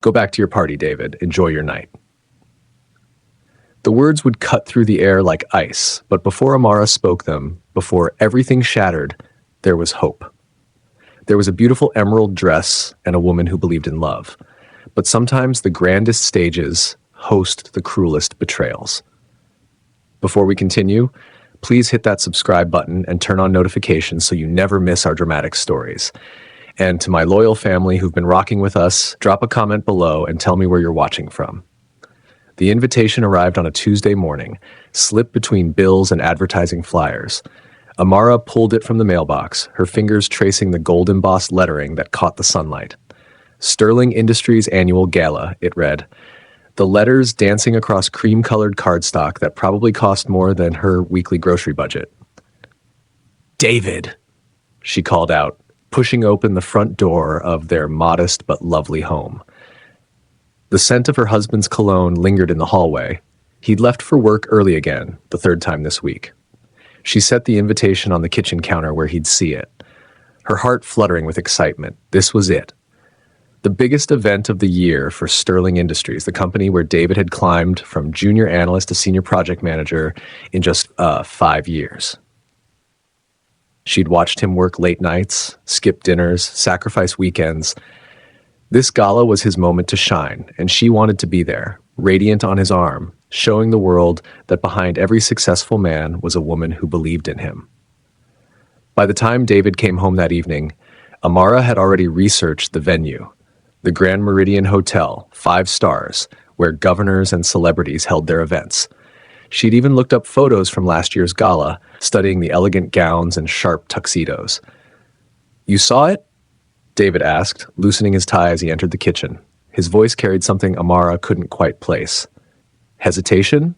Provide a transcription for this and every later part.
Go back to your party, David. Enjoy your night. The words would cut through the air like ice, but before Amara spoke them, before everything shattered, there was hope. There was a beautiful emerald dress and a woman who believed in love. But sometimes the grandest stages host the cruelest betrayals. Before we continue, please hit that subscribe button and turn on notifications so you never miss our dramatic stories. And to my loyal family who've been rocking with us, drop a comment below and tell me where you're watching from. The invitation arrived on a Tuesday morning, slipped between bills and advertising flyers. Amara pulled it from the mailbox, her fingers tracing the gold-embossed lettering that caught the sunlight. Sterling Industries Annual Gala, it read. The letters dancing across cream-colored cardstock that probably cost more than her weekly grocery budget. David, she called out, pushing open the front door of their modest but lovely home. The scent of her husband's cologne lingered in the hallway. He'd left for work early again, the third time this week. She set the invitation on the kitchen counter where he'd see it. Her heart fluttering with excitement. This was it. The biggest event of the year for Sterling Industries, the company where David had climbed from junior analyst to senior project manager in just 5 years. She'd watched him work late nights, skip dinners, sacrifice weekends. This gala was his moment to shine, and she wanted to be there, radiant on his arm, showing the world that behind every successful man was a woman who believed in him. By the time David came home that evening, Amara had already researched the venue, the Grand Meridian Hotel, 5 stars, where governors and celebrities held their events. She'd even looked up photos from last year's gala, studying the elegant gowns and sharp tuxedos. You saw it? David asked, loosening his tie as he entered the kitchen. His voice carried something Amara couldn't quite place. Hesitation?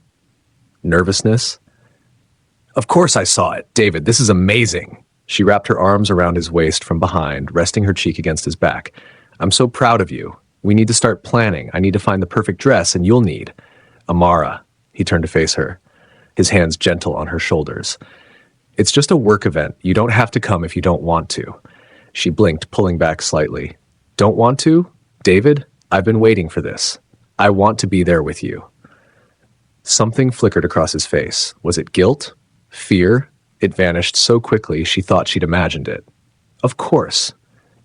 Nervousness? Of course I saw it. David, this is amazing. She wrapped her arms around his waist from behind, resting her cheek against his back. I'm so proud of you. We need to start planning. I need to find the perfect dress, and you'll need... Amara. He turned to face her, his hands gentle on her shoulders. It's just a work event. You don't have to come if you don't want to. She blinked, pulling back slightly. Don't want to? David, I've been waiting for this. I want to be there with you. Something flickered across his face. Was it guilt? Fear? It vanished so quickly she thought she'd imagined it. Of course.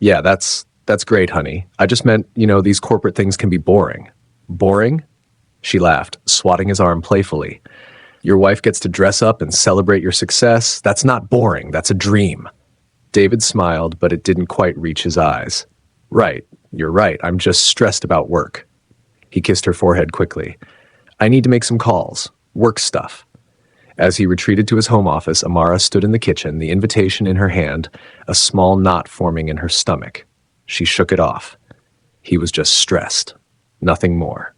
Yeah, that's great, honey. I just meant, these corporate things can be boring. Boring? She laughed, swatting his arm playfully. Your wife gets to dress up and celebrate your success. That's not boring. That's a dream. David smiled, but it didn't quite reach his eyes. Right, you're right. I'm just stressed about work. He kissed her forehead quickly. I need to make some calls. Work stuff. As he retreated to his home office, Amara stood in the kitchen, the invitation in her hand, a small knot forming in her stomach. She shook it off. He was just stressed. Nothing more.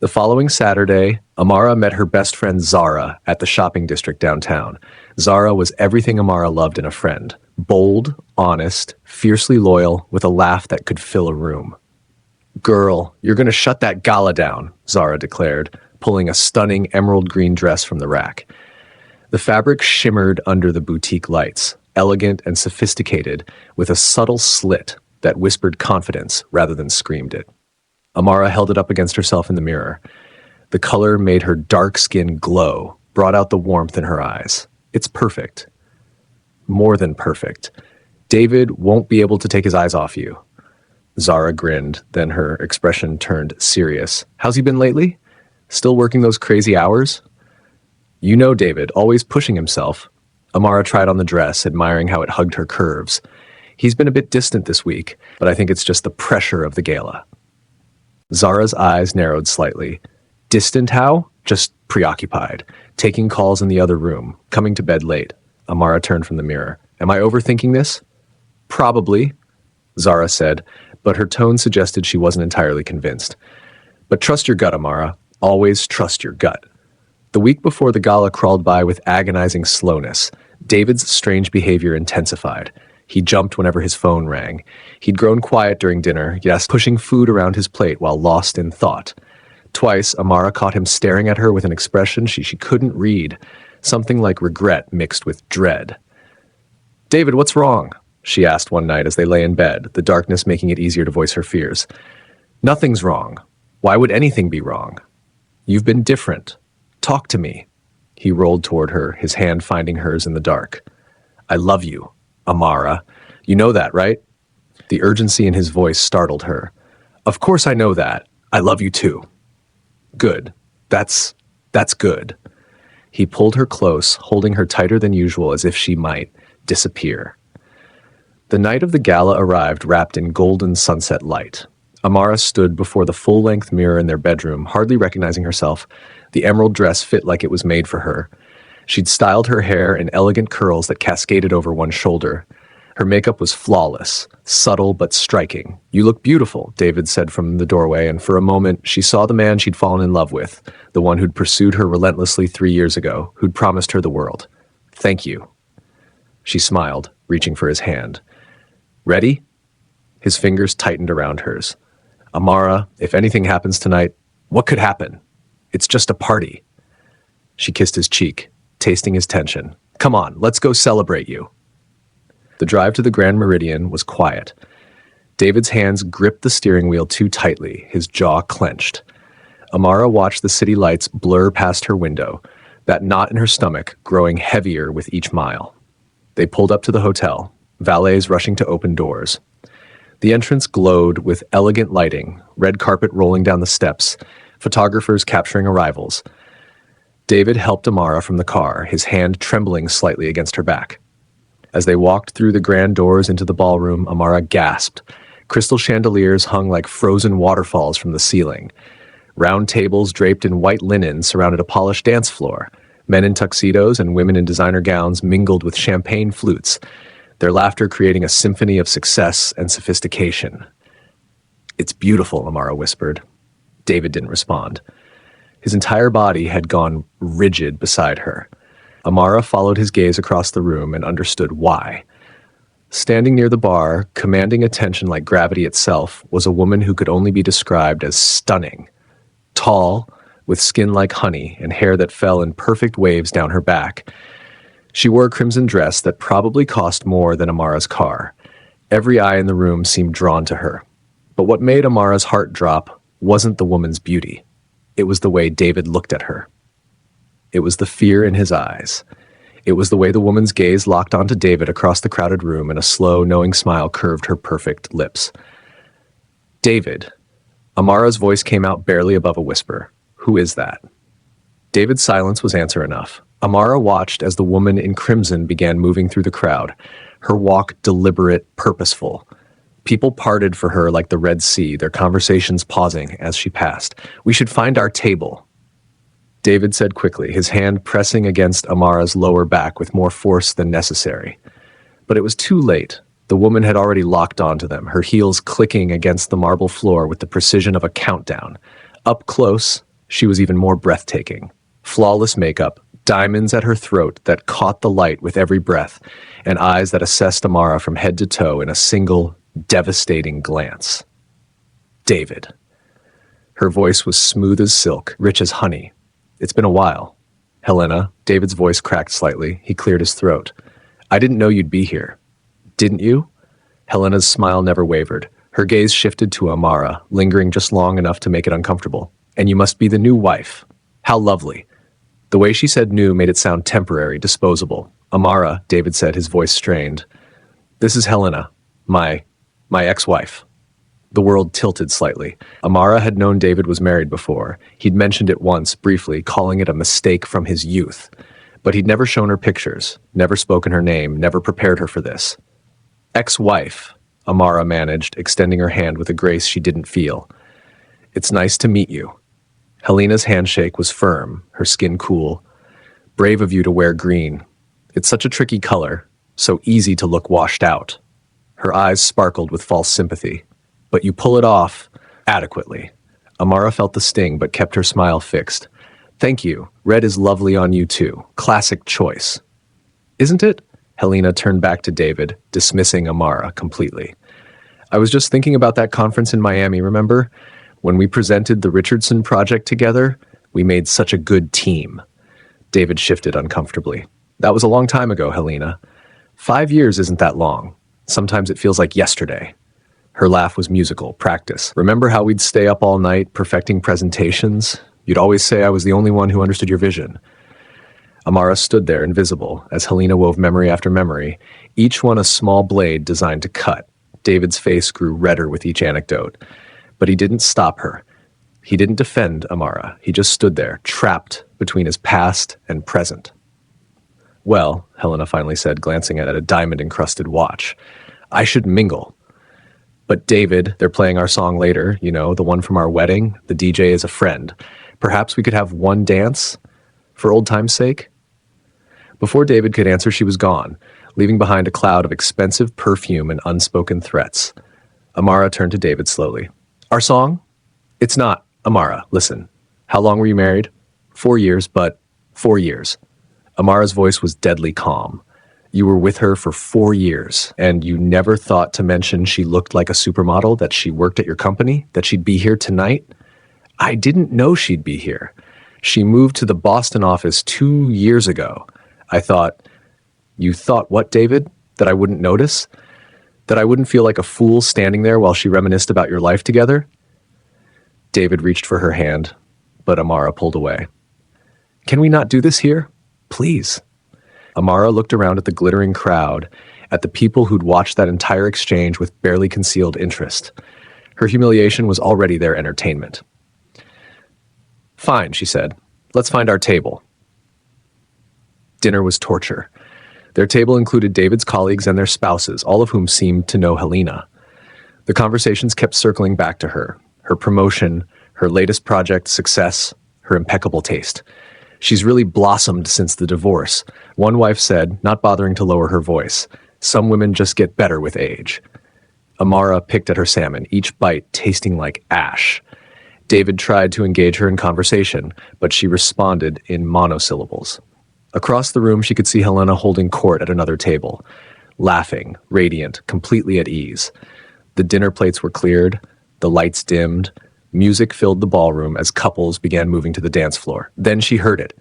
The following Saturday, Amara met her best friend Zara at the shopping district downtown. Zara was everything Amara loved in a friend. Bold, honest, fiercely loyal, with a laugh that could fill a room. Girl, you're going to shut that gala down, Zara declared, pulling a stunning emerald green dress from the rack. The fabric shimmered under the boutique lights, elegant and sophisticated, with a subtle slit that whispered confidence rather than screamed it. Amara held it up against herself in the mirror. The color made her dark skin glow, brought out the warmth in her eyes. It's perfect. More than perfect. David won't be able to take his eyes off you. Zara grinned, then her expression turned serious. How's he been lately? Still working those crazy hours? You know David, always pushing himself. Amara tried on the dress, admiring how it hugged her curves. He's been a bit distant this week, but I think it's just the pressure of the gala. Zara's eyes narrowed slightly. Distant how? Just preoccupied. Taking calls in the other room. Coming to bed late. Amara turned from the mirror. Am I overthinking this? Probably, Zara said, but her tone suggested she wasn't entirely convinced. But trust your gut, Amara. Always trust your gut. The week before the gala crawled by with agonizing slowness. David's strange behavior intensified. He jumped whenever his phone rang. He'd grown quiet during dinner, yes, pushing food around his plate while lost in thought. Twice, Amara caught him staring at her with an expression she couldn't read, something like regret mixed with dread. David, what's wrong? She asked one night as they lay in bed, the darkness making it easier to voice her fears. Nothing's wrong. Why would anything be wrong? You've been different. Talk to me. He rolled toward her, his hand finding hers in the dark. I love you, Amara. You know that, right? The urgency in his voice startled her. Of course I know that. I love you too. Good. That's good. He pulled her close, holding her tighter than usual as if she might disappear. The night of the gala arrived wrapped in golden sunset light. Amara stood before the full-length mirror in their bedroom, hardly recognizing herself. The emerald dress fit like it was made for her. She'd styled her hair in elegant curls that cascaded over one shoulder. Her makeup was flawless, subtle but striking. You look beautiful, David said from the doorway, and for a moment she saw the man she'd fallen in love with, the one who'd pursued her relentlessly 3 years ago, who'd promised her the world. Thank you. She smiled, reaching for his hand. Ready? His fingers tightened around hers. Amara, if anything happens tonight, what could happen? It's just a party. She kissed his cheek, tasting his tension. Come on, let's go celebrate you. The drive to the Grand Meridian was quiet. David's hands gripped the steering wheel too tightly, his jaw clenched. Amara watched the city lights blur past her window, that knot in her stomach growing heavier with each mile. They pulled up to the hotel, valets rushing to open doors. The entrance glowed with elegant lighting, red carpet rolling down the steps, photographers capturing arrivals. David helped Amara from the car, his hand trembling slightly against her back. As they walked through the grand doors into the ballroom, Amara gasped. Crystal chandeliers hung like frozen waterfalls from the ceiling. Round tables draped in white linen surrounded a polished dance floor. Men in tuxedos and women in designer gowns mingled with champagne flutes, their laughter creating a symphony of success and sophistication. It's beautiful, Amara whispered. David didn't respond. His entire body had gone rigid beside her. Amara followed his gaze across the room and understood why. Standing near the bar, commanding attention like gravity itself, was a woman who could only be described as stunning. Tall, with skin like honey and hair that fell in perfect waves down her back. She wore a crimson dress that probably cost more than Amara's car. Every eye in the room seemed drawn to her. But what made Amara's heart drop wasn't the woman's beauty. It was the way David looked at her. It was the fear in his eyes. It was the way the woman's gaze locked onto David across the crowded room and a slow, knowing smile curved her perfect lips. David. Amara's voice came out barely above a whisper. Who is that? David's silence was answer enough. Amara watched as the woman in crimson began moving through the crowd, her walk deliberate, purposeful. People parted for her like the Red Sea, their conversations pausing as she passed. We should find our table. David said quickly, his hand pressing against Amara's lower back with more force than necessary. But it was too late. The woman had already locked onto them, her heels clicking against the marble floor with the precision of a countdown. Up close, she was even more breathtaking. Flawless makeup, diamonds at her throat that caught the light with every breath, and eyes that assessed Amara from head to toe in a single, devastating glance. David. Her voice was smooth as silk, rich as honey. It's been a while. Helena, David's voice cracked slightly. He cleared his throat. I didn't know you'd be here. Didn't you? Helena's smile never wavered. Her gaze shifted to Amara, lingering just long enough to make it uncomfortable. And you must be the new wife. How lovely. The way she said new made it sound temporary, disposable. Amara, David said, his voice strained. This is Helena, my ex-wife. The world tilted slightly. Amara had known David was married before. He'd mentioned it once, briefly, calling it a mistake from his youth. But he'd never shown her pictures, never spoken her name, never prepared her for this. Ex-wife, Amara managed, extending her hand with a grace she didn't feel. It's nice to meet you. Helena's handshake was firm, her skin cool. Brave of you to wear green. It's such a tricky color, so easy to look washed out. Her eyes sparkled with false sympathy. But you pull it off adequately. Amara felt the sting, but kept her smile fixed. Thank you. Red is lovely on you too. Classic choice. Isn't it? Helena turned back to David, dismissing Amara completely. I was just thinking about that conference in Miami, remember? When we presented the Richardson project together, we made such a good team. David shifted uncomfortably. That was a long time ago, Helena. 5 years isn't that long. Sometimes it feels like yesterday. Her laugh was musical, practice. Remember how we'd stay up all night perfecting presentations? You'd always say I was the only one who understood your vision. Amara stood there, invisible, as Helena wove memory after memory, each one a small blade designed to cut. David's face grew redder with each anecdote. But he didn't stop her. He didn't defend Amara. He just stood there, trapped between his past and present. Well, Helena finally said, glancing at a diamond-encrusted watch, I should mingle. But David, they're playing our song later, you know, the one from our wedding. The DJ is a friend. Perhaps we could have one dance, for old time's sake? Before David could answer, she was gone, leaving behind a cloud of expensive perfume and unspoken threats. Amara turned to David slowly. Our song? It's not. Amara, listen. How long were you married? 4 years, but 4 years. Amara's voice was deadly calm. You were with her for 4 years, and you never thought to mention she looked like a supermodel, that she worked at your company, that she'd be here tonight? I didn't know she'd be here. She moved to the Boston office 2 years ago. I thought, you thought what, David? That I wouldn't notice? That I wouldn't feel like a fool standing there while she reminisced about your life together? David reached for her hand, but Amara pulled away. Can we not do this here? Please. Amara looked around at the glittering crowd, at the people who'd watched that entire exchange with barely concealed interest. Her humiliation was already their entertainment. Fine, she said. Let's find our table. Dinner was torture. Their table included David's colleagues and their spouses, all of whom seemed to know Helena. The conversations kept circling back to her promotion, her latest project, success, her impeccable taste. She's really blossomed since the divorce. One wife said, not bothering to lower her voice, some women just get better with age. Amara picked at her salmon, each bite tasting like ash. David tried to engage her in conversation, but she responded in monosyllables. Across the room, she could see Helena holding court at another table, laughing, radiant, completely at ease. The dinner plates were cleared, the lights dimmed, music filled the ballroom as couples began moving to the dance floor. Then she heard it,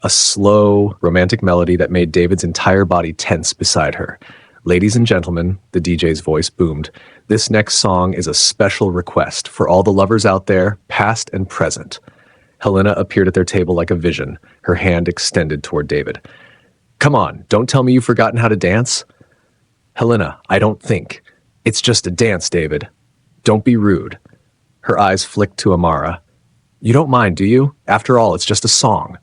a slow, romantic melody that made David's entire body tense beside her. Ladies and gentlemen, the DJ's voice boomed, this next song is a special request for all the lovers out there, past and present. Helena appeared at their table like a vision, her hand extended toward David. Come on, don't tell me you've forgotten how to dance. Helena, I don't think. It's just a dance, David. Don't be rude. Her eyes flicked to Amara. You don't mind, do you? After all, it's just a song.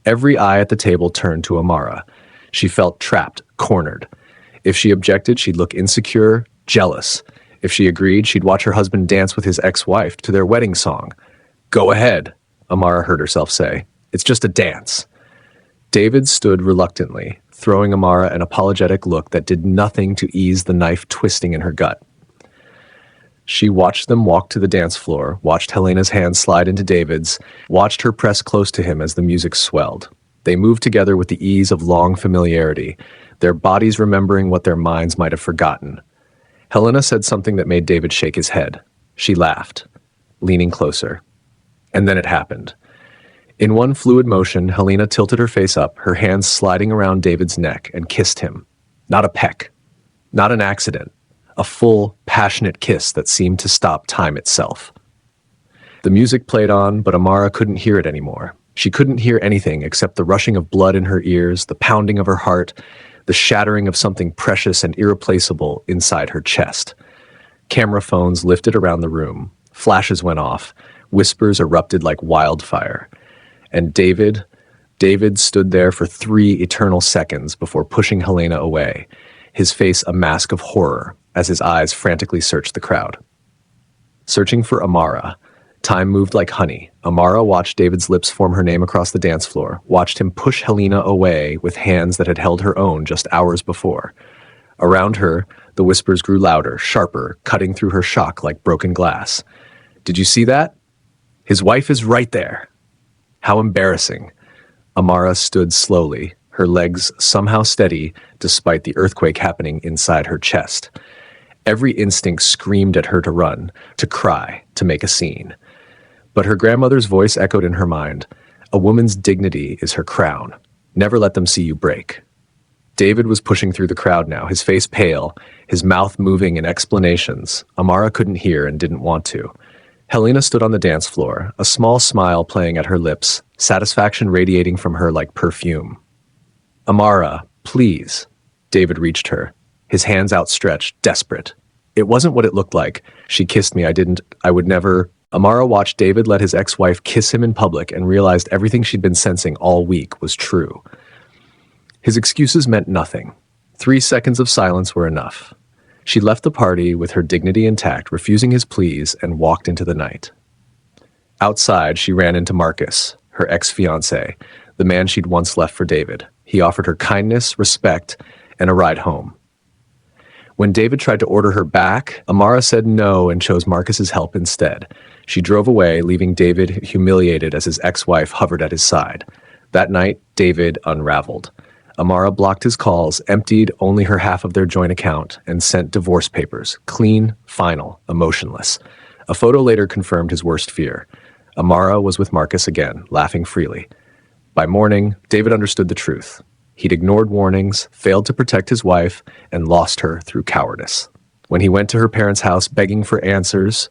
Every eye at the table turned to Amara. She felt trapped, cornered. If she objected, she'd look insecure, jealous. If she agreed, she'd watch her husband dance with his ex-wife to their wedding song. Go ahead, Amara heard herself say. It's just a dance. David stood reluctantly, throwing Amara an apologetic look that did nothing to ease the knife twisting in her gut. She watched them walk to the dance floor, watched Helena's hand slide into David's, watched her press close to him as the music swelled. They moved together with the ease of long familiarity, their bodies remembering what their minds might have forgotten. Helena said something that made David shake his head. She laughed, leaning closer. And then it happened. In one fluid motion, Helena tilted her face up, her hands sliding around David's neck, and kissed him. Not a peck. Not an accident. A full, passionate kiss that seemed to stop time itself. The music played on, but Amara couldn't hear it anymore. She couldn't hear anything except the rushing of blood in her ears, the pounding of her heart, the shattering of something precious and irreplaceable inside her chest. Camera phones lifted around the room. Flashes went off. Whispers erupted like wildfire. And David stood there for 3 eternal seconds before pushing Helena away, his face a mask of horror as his eyes frantically searched the crowd. Searching for Amara, time moved like honey. Amara watched David's lips form her name across the dance floor, watched him push Helena away with hands that had held her own just hours before. Around her, the whispers grew louder, sharper, cutting through her shock like broken glass. Did you see that? His wife is right there. How embarrassing. Amara stood slowly, her legs somehow steady despite the earthquake happening inside her chest. Every instinct screamed at her to run, to cry, to make a scene. But her grandmother's voice echoed in her mind. A woman's dignity is her crown. Never let them see you break. David was pushing through the crowd now, his face pale, his mouth moving in explanations. Amara couldn't hear and didn't want to. Helena stood on the dance floor, a small smile playing at her lips, satisfaction radiating from her like perfume. Amara, please. David reached her, his hands outstretched, desperate. It wasn't what it looked like. She kissed me. I would never. Amara watched David let his ex-wife kiss him in public and realized everything she'd been sensing all week was true. His excuses meant nothing. 3 seconds of silence were enough. She left the party with her dignity intact, refusing his pleas, and walked into the night. Outside, she ran into Marcus, her ex-fiancé, the man she'd once left for David. He offered her kindness, respect, and a ride home. When David tried to order her back, Amara said no and chose Marcus's help instead. She drove away, leaving David humiliated as his ex-wife hovered at his side. That night, David unraveled. Amara blocked his calls, emptied only her half of their joint account, and sent divorce papers, clean, final, emotionless. A photo later confirmed his worst fear. Amara was with Marcus again, laughing freely. By morning, David understood the truth. He'd ignored warnings, failed to protect his wife, and lost her through cowardice. When he went to her parents' house begging for answers,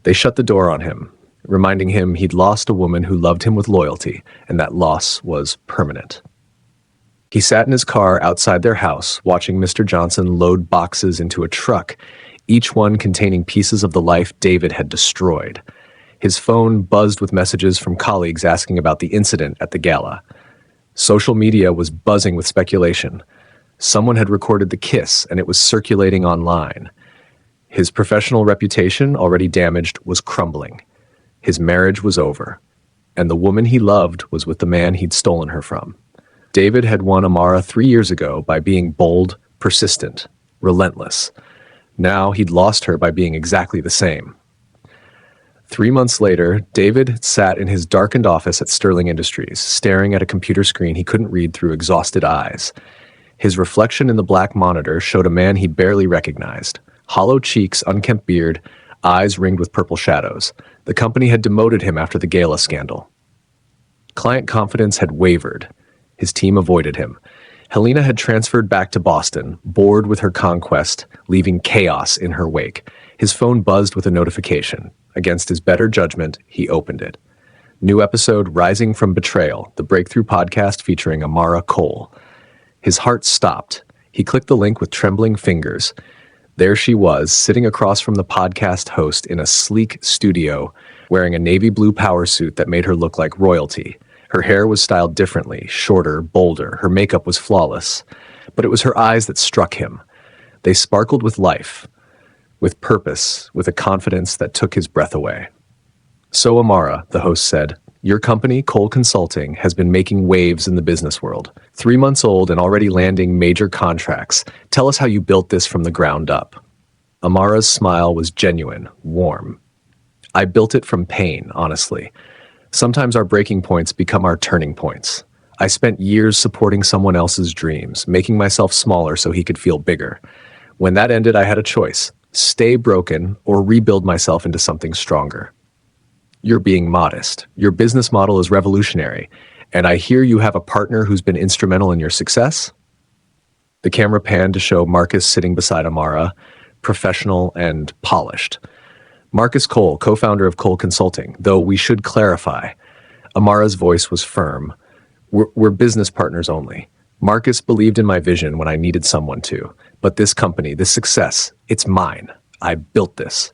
they shut the door on him, reminding him he'd lost a woman who loved him with loyalty, and that loss was permanent. He sat in his car outside their house, watching Mr. Johnson load boxes into a truck, each one containing pieces of the life David had destroyed. His phone buzzed with messages from colleagues asking about the incident at the gala. Social media was buzzing with speculation. Someone had recorded the kiss, and it was circulating online. His professional reputation, already damaged, was crumbling. His marriage was over, and the woman he loved was with the man he'd stolen her from. David had won Amara 3 years ago by being bold, persistent, relentless. Now he'd lost her by being exactly the same. 3 months later, David sat in his darkened office at Sterling Industries, staring at a computer screen he couldn't read through exhausted eyes. His reflection in the black monitor showed a man he barely recognized. Hollow cheeks, unkempt beard, eyes ringed with purple shadows. The company had demoted him after the gala scandal. Client confidence had wavered. His team avoided him. Helena had transferred back to Boston, bored with her conquest, leaving chaos in her wake. His phone buzzed with a notification. Against his better judgment, he opened it. New episode, Rising from Betrayal, the breakthrough podcast featuring Amara Cole. His heart stopped. He clicked the link with trembling fingers. There she was, sitting across from the podcast host in a sleek studio, wearing a navy blue power suit that made her look like royalty. Her hair was styled differently, shorter, bolder. Her makeup was flawless. But it was her eyes that struck him. They sparkled with life, with purpose, with a confidence that took his breath away. So Amara, the host said, your company, Cole Consulting, has been making waves in the business world. 3 months old and already landing major contracts. Tell us how you built this from the ground up. Amara's smile was genuine, warm. I built it from pain, honestly. Sometimes our breaking points become our turning points. I spent years supporting someone else's dreams, making myself smaller so he could feel bigger. When that ended, I had a choice: stay broken or rebuild myself into something stronger. You're being modest. Your business model is revolutionary, and I hear you have a partner who's been instrumental in your success? The camera panned to show Marcus sitting beside Amara, professional and polished. Marcus Cole, co-founder of Cole Consulting, though we should clarify. Amara's voice was firm. We're business partners only. Marcus believed in my vision when I needed someone to. But this company, this success, it's mine. I built this.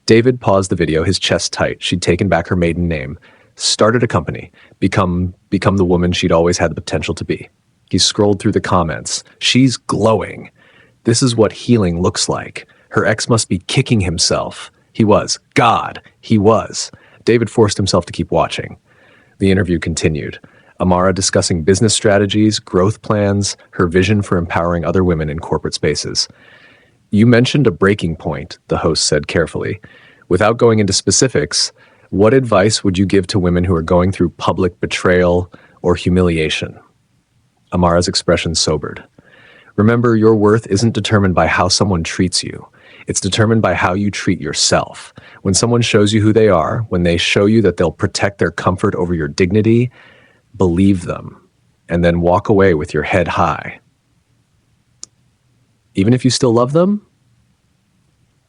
David paused the video, his chest tight. She'd taken back her maiden name, started a company, become the woman she'd always had the potential to be. He scrolled through the comments. She's glowing. This is what healing looks like. Her ex must be kicking himself. He was. God, he was. David forced himself to keep watching. The interview continued. Amara discussing business strategies, growth plans, her vision for empowering other women in corporate spaces. You mentioned a breaking point, the host said carefully. Without going into specifics, what advice would you give to women who are going through public betrayal or humiliation? Amara's expression sobered. Remember, your worth isn't determined by how someone treats you. It's determined by how you treat yourself. When someone shows you who they are, when they show you that they'll protect their comfort over your dignity, believe them, and then walk away with your head high. Even if you still love them?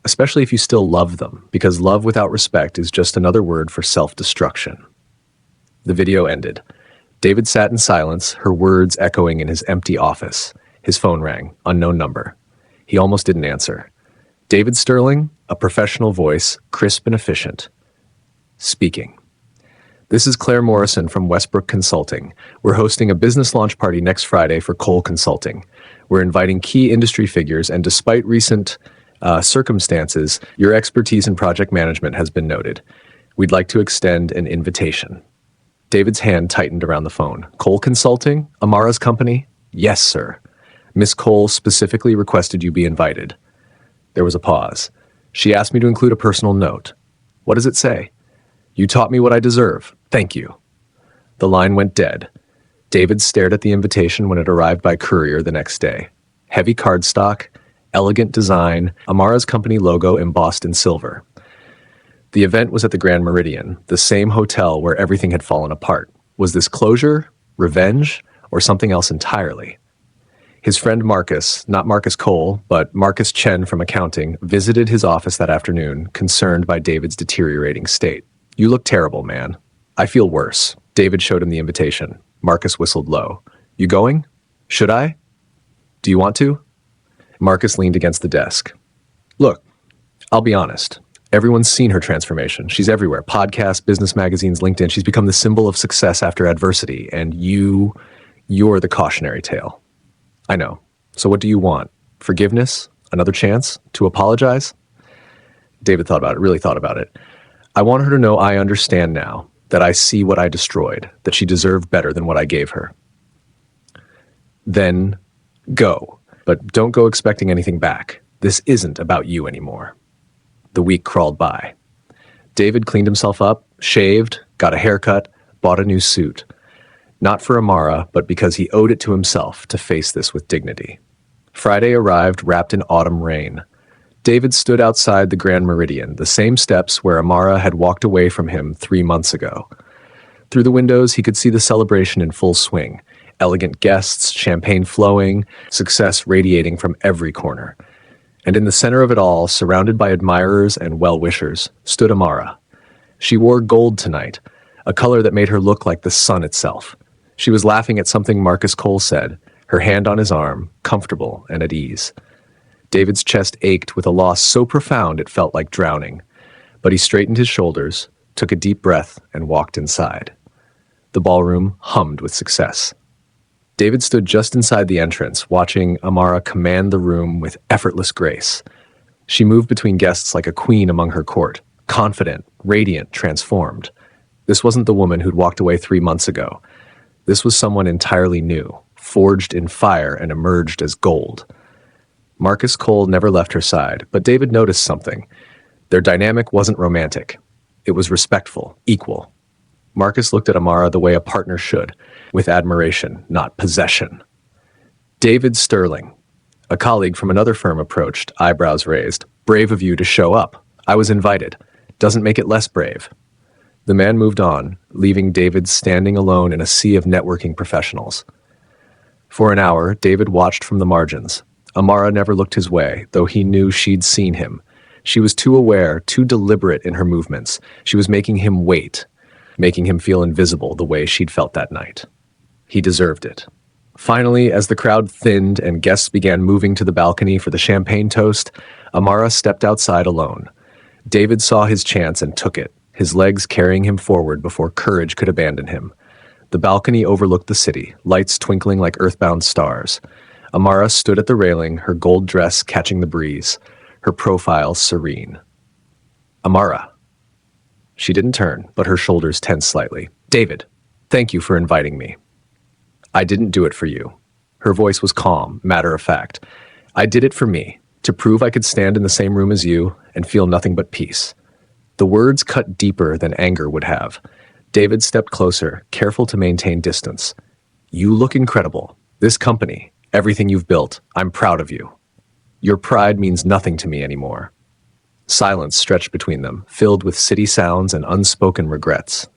Especially if you still love them, because love without respect is just another word for self-destruction. The video ended. David sat in silence, her words echoing in his empty office. His phone rang, unknown number. He almost didn't answer. David Sterling, a professional voice, crisp and efficient. Speaking. This is Claire Morrison from Westbrook Consulting. We're hosting a business launch party next Friday for Cole Consulting. We're inviting key industry figures, and despite recent circumstances, your expertise in project management has been noted. We'd like to extend an invitation. David's hand tightened around the phone. Cole Consulting? Amara's company? Yes, sir. Miss Cole specifically requested you be invited. There was a pause. She asked me to include a personal note. What does it say? You taught me what I deserve. Thank you. The line went dead. David stared at the invitation when it arrived by courier the next day. Heavy cardstock, elegant design, Amara's company logo embossed in silver. The event was at the Grand Meridian, the same hotel where everything had fallen apart. Was this closure, revenge, or something else entirely? His friend Marcus, not Marcus Cole, but Marcus Chen from accounting, visited his office that afternoon, concerned by David's deteriorating state. You look terrible, man. I feel worse. David showed him the invitation. Marcus whistled low. You going? Should I? Do you want to? Marcus leaned against the desk. Look, I'll be honest. Everyone's seen her transformation. She's everywhere. Podcasts, business magazines, LinkedIn. She's become the symbol of success after adversity. And you're the cautionary tale. I know. So what do you want? Forgiveness? Another chance? To apologize? David thought about it, really thought about it. I want her to know I understand now, that I see what I destroyed, that she deserved better than what I gave her. Then go. But don't go expecting anything back. This isn't about you anymore. The week crawled by. David cleaned himself up, shaved, got a haircut, bought a new suit. Not for Amara, but because he owed it to himself to face this with dignity. Friday arrived wrapped in autumn rain. David stood outside the Grand Meridian, the same steps where Amara had walked away from him 3 months ago. Through the windows, he could see the celebration in full swing. Elegant guests, champagne flowing, success radiating from every corner. And in the center of it all, surrounded by admirers and well-wishers, stood Amara. She wore gold tonight, a color that made her look like the sun itself. She was laughing at something Marcus Cole said, her hand on his arm, comfortable and at ease. David's chest ached with a loss so profound it felt like drowning, but he straightened his shoulders, took a deep breath, and walked inside. The ballroom hummed with success. David stood just inside the entrance, watching Amara command the room with effortless grace. She moved between guests like a queen among her court, confident, radiant, transformed. This wasn't the woman who'd walked away 3 months ago. This was someone entirely new, forged in fire and emerged as gold. Marcus Cole never left her side, but David noticed something. Their dynamic wasn't romantic. It was respectful, equal. Marcus looked at Amara the way a partner should, with admiration, not possession. David Sterling, a colleague from another firm, approached, eyebrows raised. Brave of you to show up. I was invited. Doesn't make it less brave. The man moved on, leaving David standing alone in a sea of networking professionals. For an hour, David watched from the margins. Amara never looked his way, though he knew she'd seen him. She was too aware, too deliberate in her movements. She was making him wait, making him feel invisible the way she'd felt that night. He deserved it. Finally, as the crowd thinned and guests began moving to the balcony for the champagne toast, Amara stepped outside alone. David saw his chance and took it, his legs carrying him forward before courage could abandon him. The balcony overlooked the city, lights twinkling like earthbound stars. Amara stood at the railing, her gold dress catching the breeze, her profile serene. Amara. She didn't turn, but her shoulders tensed slightly. David, thank you for inviting me. I didn't do it for you. Her voice was calm, matter of fact. I did it for me, to prove I could stand in the same room as you and feel nothing but peace. The words cut deeper than anger would have. David stepped closer, careful to maintain distance. You look incredible. This company, everything you've built, I'm proud of you. Your pride means nothing to me anymore. Silence stretched between them, filled with city sounds and unspoken regrets.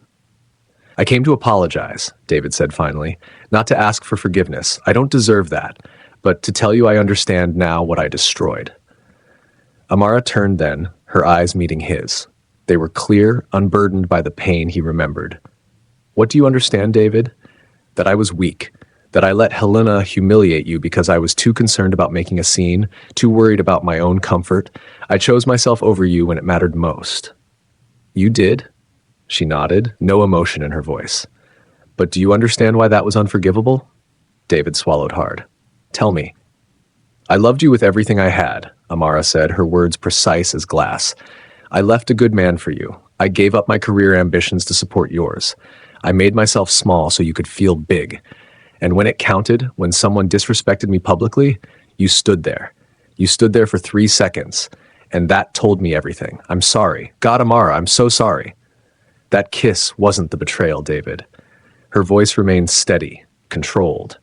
I came to apologize, David said finally, not to ask for forgiveness. I don't deserve that. but to tell you I understand now what I destroyed." Amara turned then, her eyes meeting his. They were clear, unburdened by the pain he remembered. "What do you understand, David? That I was weak, that I let Helena humiliate you because I was too concerned about making a scene, too worried about my own comfort. I chose myself over you when it mattered most." "You did?" She nodded, no emotion in her voice. "But do you understand why that was unforgivable?" David swallowed hard. "Tell me." "I loved you with everything I had," Amara said, her words precise as glass. "I left a good man for you. I gave up my career ambitions to support yours. I made myself small so you could feel big. And when it counted, when someone disrespected me publicly, you stood there. You stood there for 3 seconds, and that told me everything. I'm sorry. God, Amara, I'm so sorry." "That kiss wasn't the betrayal, David." Her voice remained steady, controlled.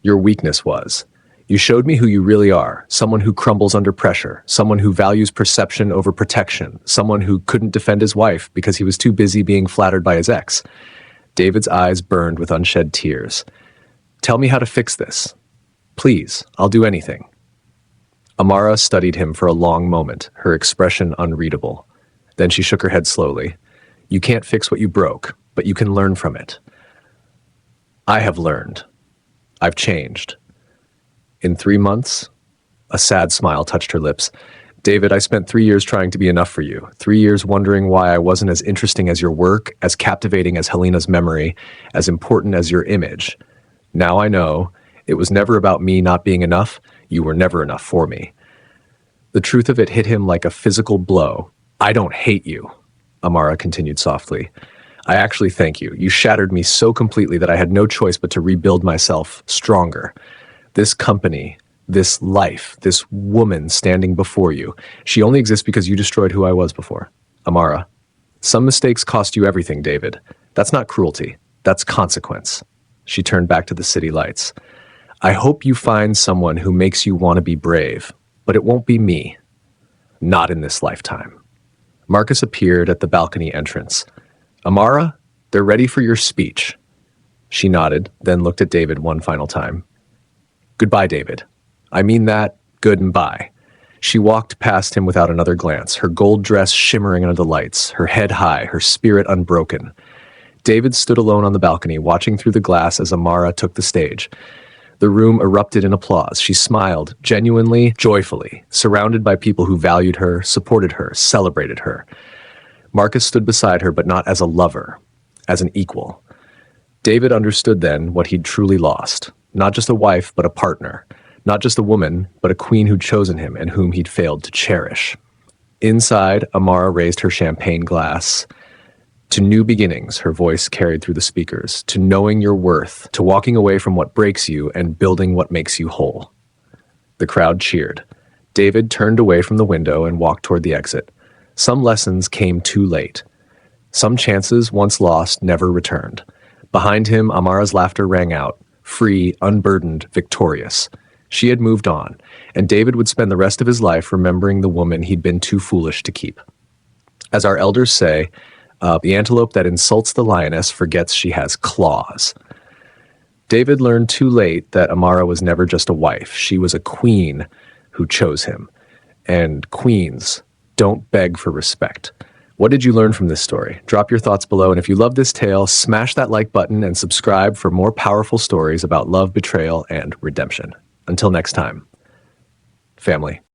"Your weakness was. You showed me who you really are, someone who crumbles under pressure, someone who values perception over protection, someone who couldn't defend his wife because he was too busy being flattered by his ex." David's eyes burned with unshed tears. "Tell me how to fix this. Please, I'll do anything." Amara studied him for a long moment, her expression unreadable. Then she shook her head slowly. "You can't fix what you broke, but you can learn from it." "I have learned. I've changed." "In 3 months?" A sad smile touched her lips. "David, I spent 3 years trying to be enough for you. 3 years wondering why I wasn't as interesting as your work, as captivating as Helena's memory, as important as your image. Now I know, it was never about me not being enough. You were never enough for me." The truth of it hit him like a physical blow. "I don't hate you," Amara continued softly. "I actually thank you. You shattered me so completely that I had no choice but to rebuild myself stronger. This company, this life, this woman standing before you, she only exists because you destroyed who I was before. Amara, some mistakes cost you everything, David. That's not cruelty. That's consequence." She turned back to the city lights. "I hope you find someone who makes you want to be brave, but it won't be me. Not in this lifetime." Marcus appeared at the balcony entrance. "Amara, they're ready for your speech." She nodded, then looked at David one final time. "Goodbye, David. I mean that, good and bye." She walked past him without another glance, her gold dress shimmering under the lights, her head high, her spirit unbroken. David stood alone on the balcony, watching through the glass as Amara took the stage. The room erupted in applause. She smiled, genuinely, joyfully, surrounded by people who valued her, supported her, celebrated her. Marcus stood beside her, but not as a lover, as an equal. David understood then what he'd truly lost. Not just a wife, but a partner. Not just a woman, but a queen who'd chosen him and whom he'd failed to cherish. Inside, Amara raised her champagne glass. "To new beginnings," her voice carried through the speakers. "To knowing your worth, to walking away from what breaks you and building what makes you whole." The crowd cheered. David turned away from the window and walked toward the exit. Some lessons came too late. Some chances, once lost, never returned. Behind him, Amara's laughter rang out, free, unburdened, victorious. She had moved on, and David would spend the rest of his life remembering the woman he'd been too foolish to keep. As our elders say, the antelope that insults the lioness forgets she has claws. David learned too late that Amara was never just a wife. She was a queen who chose him. And queens don't beg for respect. What did you learn from this story? Drop your thoughts below, and if you love this tale, smash that like button and subscribe for more powerful stories about love, betrayal, and redemption. Until next time, family.